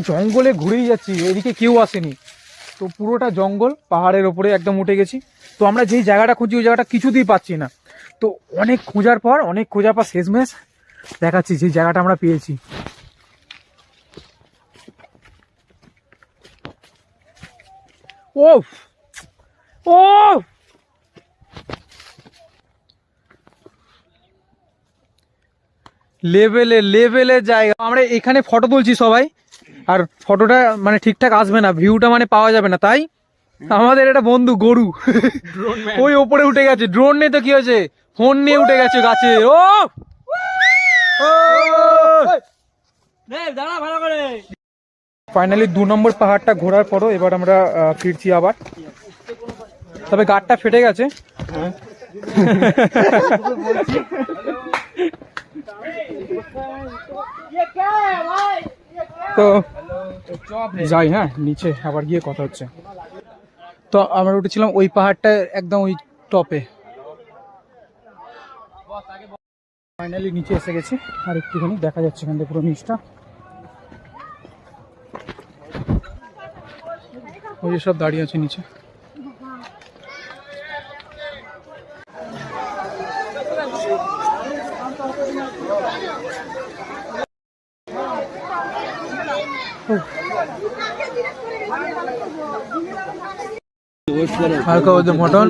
জঙ্গলে ঘুরেই যাচ্ছি, এদিকে কেউ আসেনি, তো পুরোটা জঙ্গল, পাহাড়ের ওপরে একদম উঠে গেছি। তো আমরা যেই জায়গাটা খুঁজি ওই জায়গাটা কিছুতেই পাচ্ছি না। তো অনেক খোঁজার পর শেষমেশ দেখাচ্ছি যে জায়গাটা আমরা পেয়েছি। ও ও লেভেলের জায়গা। আমরা এখানে ফটো তুলছি সবাই, আর ফটোটা মানে ঠিকঠাক আসবে না, ভিউটা মানে পাওয়া যাবে না, তাই আমাদের একটা বন্ধু গরু ওই ওপরে উঠে গেছে। ড্রোন নিয়ে তো কি হয়েছে, ফোন নিয়ে উঠে গেছে গাছে। ও ফাইনালি 2 নম্বর পাহাড়টা ঘোরার পরও এবার আমরা ফিরছি আবার, তবে গাড়টা ফেটে গেছে। তো যাই, হ্যাঁ নিচে আবার গিয়ে কথা হচ্ছে। তো আমরা উঠেছিলাম ওই পাহাড়টা একদম ওই টপে। ফাইনালি নিচে এসে গেছি, আর একটুখানি দেখা যাচ্ছে এখান থেকে পুরো নিচটা। ওই যে সব দাঁড়িয়ে আছে নিচে। হালকা মটন